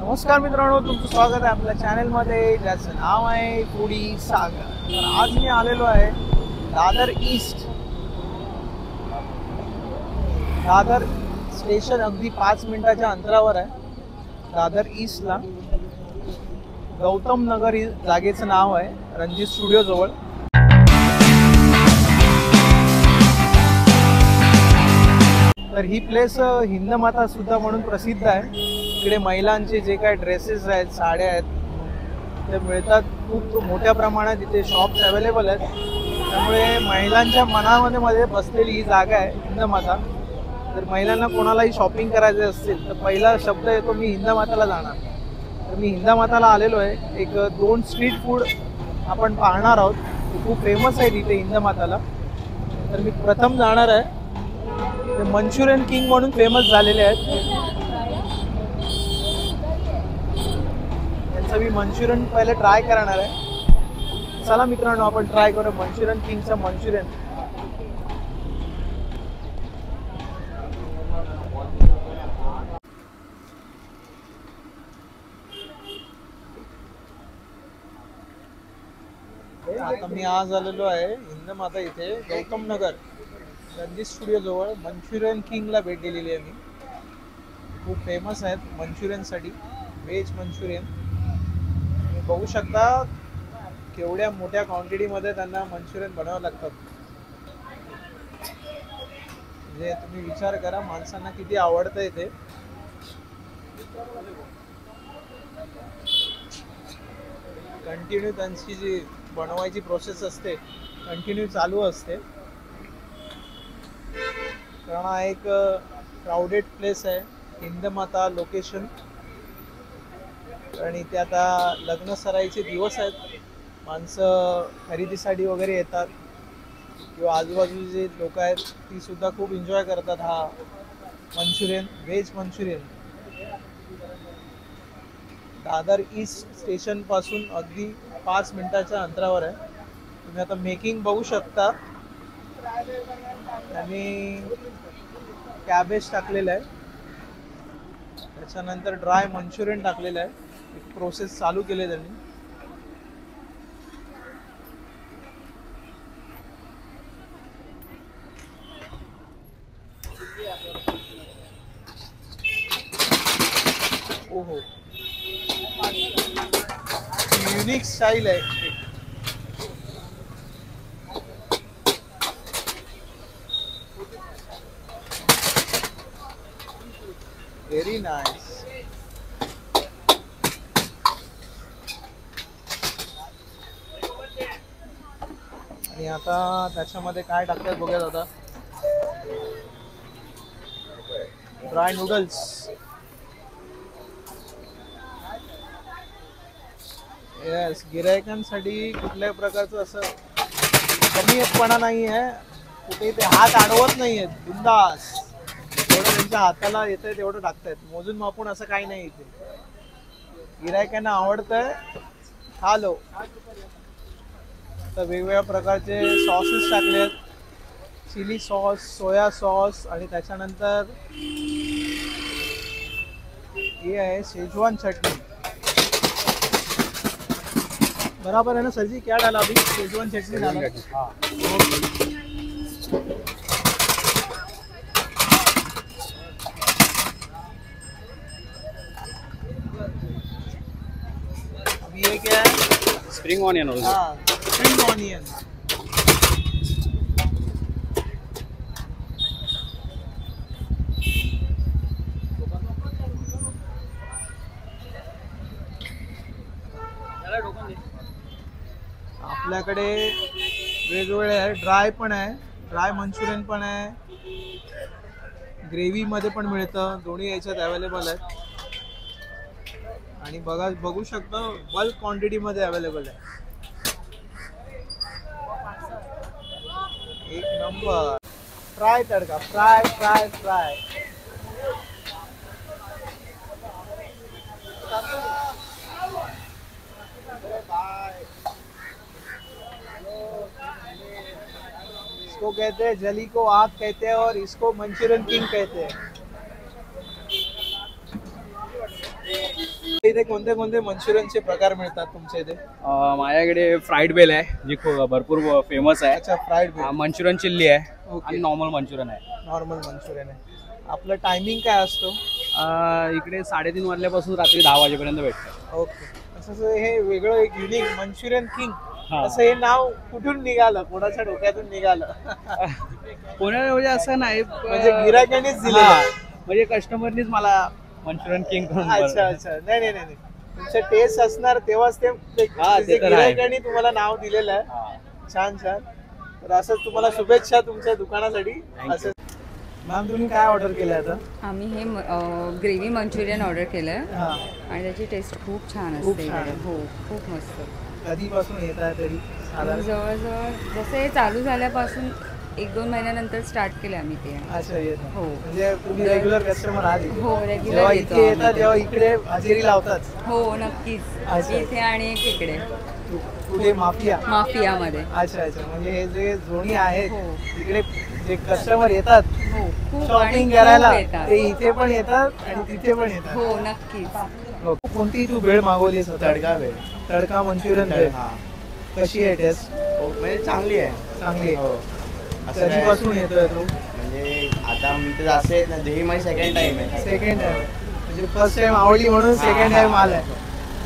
नमस्कार मित्रांनो, तुमचं स्वागत आहे आपल्या चॅनलमध्ये ज्याचं नाव आहे फूडी सागर. तर आज मी आलेलो आहे दादर ईस्ट. दादर स्टेशन अगदी 5 मिनिटाच्या अंतरावर आहे. दादर ईस्टला गौतम नगर ही जागेचं नाव आहे, रणजित स्टुडिओ जवळ. तर ही प्लेस हिंदमाता सुद्धा म्हणून प्रसिद्ध आहे. इकडे महिलांचे जे काय ड्रेसेस आहेत, साड्या आहेत, ते मिळतात. खूप मोठ्या प्रमाणात इथे शॉप्स अवेलेबल आहेत. त्यामुळे महिलांच्या मनामध्ये बसलेली ही जागा आहे हिंदमाता. जर महिलांना कोणालाही शॉपिंग करायचे असतील तर पहिला शब्द येतो, मी हिंदमाताला जाणार. तर मी हिंदमाताला आलेलो आहे. एक 2 स्ट्रीट फूड आपण पाहणार आहोत. खूप फेमस आहे इथे हिंदमाताला. तर मी प्रथम जाणार आहे, ते मंचुरियन किंग म्हणून फेमस झालेले आहेत. मी मंचुरियन पहिले ट्राय करणार आहे. चला मित्रांनो, आपण ट्राय करू मंचुरियन किंगचं मंचुरियन. आता मी आज आलेलो आहे हिंदमाता इथे गौतम नगर रणजित स्टुडिओ जवळ. मंचुरियन किंगला भेट दिलेली आहे मी. खूप फेमस आहेत मंचुरियनसाठी, व्हेज मंचुरियन. बघू शकता केवढ्या मोठ्या क्वांटिटीमध्ये त्यांना मंचुरियन बनवावं लागतात. म्हणजे तुम्ही विचार करा माणसांना किती आवडतं इथे. कंटिन्यू त्यांची जी बनवायची प्रोसेस असते कंटिन्यू चालू असते. कारण हा एक क्राउडेड प्लेस आहे हिंदमाता लोकेशन. आणि इथे आता लग्न सराईचे दिवस आहेत. माणसं खरेदीसाठी वगैरे येतात, किंवा आजूबाजूचे जे लोक आहेत ती सुद्धा खूप एन्जॉय करतात हा Manchurian, veg Manchurian. Dadar east station पासून अगदी 5 मिनिटाच्या अंतरावर आहे. तुम्ही आता मेकिंग बघू शकता. त्यांनी कॅबेज टाकलेलं आहे, त्याच्यानंतर ड्राय मंचुरियन टाकलेलं आहे. एक प्रोसेस चालू केली त्यांनी. ओहो, युनिक स्टाईल आहे. Very nice. आणि आता त्याच्यामध्ये काय टाकतात बघूयात. आता ड्राय नूडल्स. येस, गिरायकांसाठी कुठल्याही प्रकारचं असं कमीपणा नाही आहे. कुठे ते हात अडवत नाही आहेत, बिंदास. जेवढं त्यांच्या हाताला येतंय तेवढं टाकतायत. मोजून मापून असं काही नाही इथे. गिरायकांना आवडतंय, खा लो. तर वेगवेगळ्या प्रकारचे सॉसेस टाकले आहेत. चिली सॉस, सोया सॉस, आणि त्याच्यानंतर हे आहे शेजवान चटणी. बराबर है ना सर जी? क्या डाला अभी? शेजवान चटनी डाला. अभी ये क्या है? Spring onion. हाँ, स्प्रिंग ऑनियन. आपल्याकडे वेगवेगळे आहे. ड्राय पण आहे, ड्राय मंचुरियन पण आहे, ग्रेव्ही मध्ये पण मिळतं. दोन्ही याच्यात अवेलेबल आहेत. आणि बघू शकता बल्क क्वांटिटी मध्ये अवेलेबल आहे. एक नंबर. फ्राय तडका, फ्राय फ्राय फ्राय. इसको कहते हैं जली को आग कहते हैं, और इसको मंचूरियन किंग कहते हैं. इथे कोणते कोणते मंचुरियनचे प्रकार मिळतात तुमच्या इथे? माझ्याकडे फ्राईड बेल आहे जी भरपूर फेमस आहे. अच्छा, फ्राईड बेल, मंचुरियन चिल्ली आहे ओके. आणि नॉर्मल मंचुरियन आहे. नॉर्मल मंचुरियन आहे. आपलं टायमिंग काय असतो? इकडे 3:30 वाजल्यापासून रात्री 10 वाजेपर्यंत भेटतं. ओके. असं हे वेगळं एक युनिक मंचुरियन किंग हा. असं हे नाव कुठून निघालं, कोणाच्या डोक्यातून निघालं? कोणाला म्हणजे असं नाही म्हणजे गिरायकांनीच दिलं? हा, म्हणजे कस्टमरनीच मला मंचुरियन किंग करून अच्छा अच्छा, नाही नाही नाही, तुमचं टेस्ट असणार तेव्हाच ते ते तर आहे. गिरायकांनी तुम्हाला नाव दिलेलं आहे. हा. छान छान. तर असंच तुम्हाला शुभेच्छा तुमच्या दुकानासाठी. Thank you. असं मॅम तुम्ही काय ऑर्डर केलं आता? आम्ही हे ग्रेव्ही मंचुरियन ऑर्डर केलं आहे हा, आणि त्याची टेस्ट खूप छान खूप असते छान. इकडे. हो, खूप मस्त. कधीपासून येत आहे तरी साधारण? जवळजवळ जसं हे चालू झाल्यापासून 1-2 महिन्यानंतर स्टार्ट केले आम्ही ते. अच्छा, येत आहे. हो. म्हणजे तुम्ही रेग्युलर कस्टमर आहात इथे? हो, रेग्युलर जेव्हा येतो इथे येतात आम्ही. तेव्हा इकडे हजेरी लावतात? हो, नक्कीच. अच्छा. इथे आणि एक इकडे कुठे माफिया? माफियामध्ये. अच्छा अच्छा, म्हणजे हे जे जोणी आहेत हो. तिकडे जे कस्टमर येतात हो, खूप आणि शॉपिंग खूप करायला येतात. ते इथे पण येतात आणि तिथे पण येतात. हो, नक्कीच. हो. कोणती तू भेळ मागवलीस आता? तडका भेळ. तडका मंचुरियन भेळ. हा. कशी आहे टेस्ट? म्हणजे चांगली आहे. चांगली आहे. हो. असं काय- कधीपासून येतोय तू? म्हणजे आता मी तर असं येत ना, ही माझी सेकंड टाइम आहे. Second time. म्हणजे फर्स्ट टाइम आवडली म्हणून सेकंड टाइम आलाय.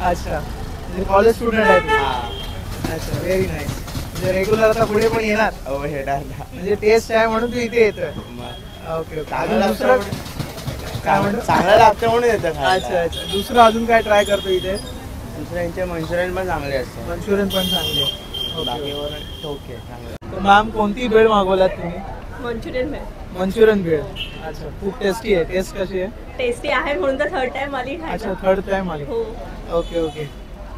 अच्छा, म्हणजे कॉलेज स्टुडंट आहे तू? हा. अच्छा, व्हेरी नाईस. म्हणजे रेग्युलर आता पुढे पण येणार? हो, हे डाल. म्हणजे टेस्ट आहे म्हणून तू इथे येतोय? मग ओके ओके. चांगलं अजून लागतं दुसरं म्हणून- काय म्हणतो? चांगलं लागतं म्हणून येतं खायला. अच्छा अच्छा. दुसरं अजून काय ट्राय करतो इथे? दुसऱ्यांचे मंचुरियन पण चांगले असतात. मंचुरियन पण चांगले. बाकीवर ओके चांगलं. तर मॅम कोणती भेळ मागवलात तुम्ही? मंचुरियन भेळ मंचुरियन भेळ. अच्छा, खूप टेस्टी आहे. टेस्ट कशी आहे? टेस्टी आहे म्हणून तर थर्ड टाइम आली अच्छा, खायला. थर्ड टाइम आली. हो. Okay okay.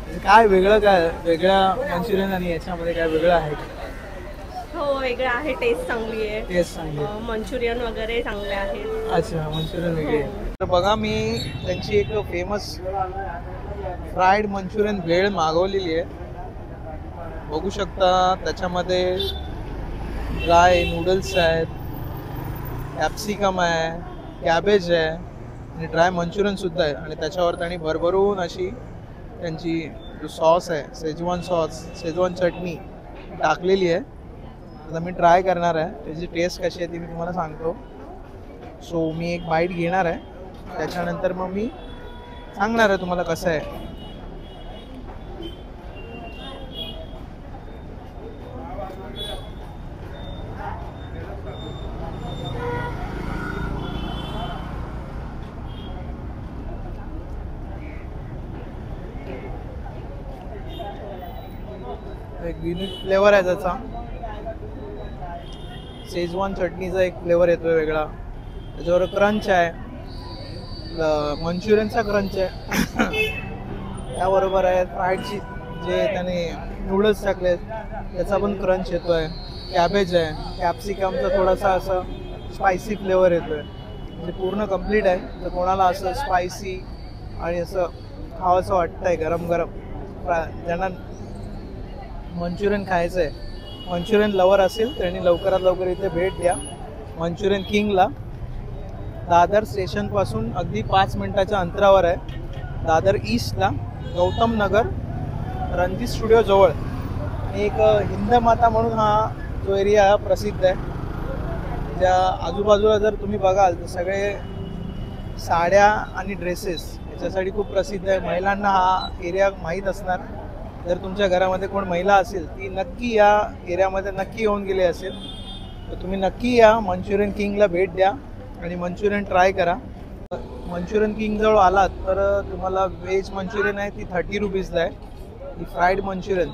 म्हणजे काय वेगळं, काय वेगळ्या मंचुरियन आणि याच्यामध्ये काय वेगळं आहे? हो, वेगळं आहे. टेस्ट चांगली आहे. टेस्ट चांगली आहे. मंचुरियन वगैरे चांगले आहेत. अच्छा, मंचुरियन वेगळी आहे. तर बघा, मी त्यांची एक फेमस फ्राईड मंचुरियन भेळ मागवलेली आहे. बघू शकता त्याच्यामध्ये ड्राय नूडल्स आहेत, कॅप्सिकम आहे, कॅबेज आहे आणि ड्राय मंचुरियन सुद्धा आहे. आणि त्याच्यावर त्यांनी भरभरून अशी त्यांची जो सॉस आहे, शेजवान सॉस, शेजवान चटणी टाकलेली आहे. आता मी ट्राय करणार आहे. त्याची टेस्ट कशी आहे ती मी तुम्हाला सांगतो. सो मी एक बाईट घेणार आहे, त्याच्यानंतर मग मी सांगणार आहे तुम्हाला कसं आहे. एक युनिक फ्लेवर आहे त्याचा. शेजवान चटणीचा एक फ्लेवर येतोय वेगळा. त्याच्यावर क्रंच आहे, मंचुरियनचा क्रंच आहे. त्याबरोबर आहे फ्राईडची जे त्याने नूडल्स टाकलेत त्याचा पण क्रंच येतोय. कॅबेज आहे, कॅप्सिकमचा थोडासा असं स्पायसी फ्लेवर येतोय. म्हणजे पूर्ण कम्प्लीट आहे. तर कोणाला असं स्पायसी आणि असं खावंसं वाटतंय गरम गरम, ज्यांना मंचुरियन खायचं आहे, मंचुरियन लवर असेल त्यांनी लवकरात लवकर इथे भेट द्या मंचुरियन किंगला. दादर स्टेशनपासून अगदी 5 मिनिटाच्या अंतरावर आहे. दादर ईस्टला गौतम नगर रणजित स्टुडिओ जवळ. आणि एक हिंदमाता म्हणून हा जो एरिया प्रसिद्ध आहे. ज्या आजूबाजूला जर तुम्ही बघाल तर सगळे साड्या आणि ड्रेसेस याच्यासाठी खूप प्रसिद्ध आहे. महिलांना हा एरिया माहीत असणार. जर तुमच्या घरामध्ये कोण महिला असेल ती नक्की या एरियामध्ये नक्की येऊन गेली असेल तर तुम्ही नक्की या मंचुरियन किंगला भेट द्या आणि मंचुरियन ट्राय करा. मंचुरियन किंग जवळ आलात तर तुम्हाला व्हेज मंचुरियन आहे ती 30 रुपीजला आहे. ही फ्राईड मंचुरियन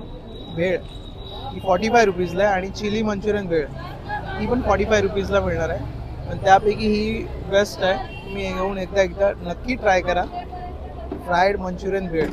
भेळ ही 45 रुपीजला आहे. आणि चिली मंचुरियन भेळ ही पण 45 रुपीजला मिळणार आहे. पण त्यापैकी ही बेस्ट आहे. तुम्ही येऊन एकदा नक्की ट्राय करा फ्राईड मंचुरियन भेळ.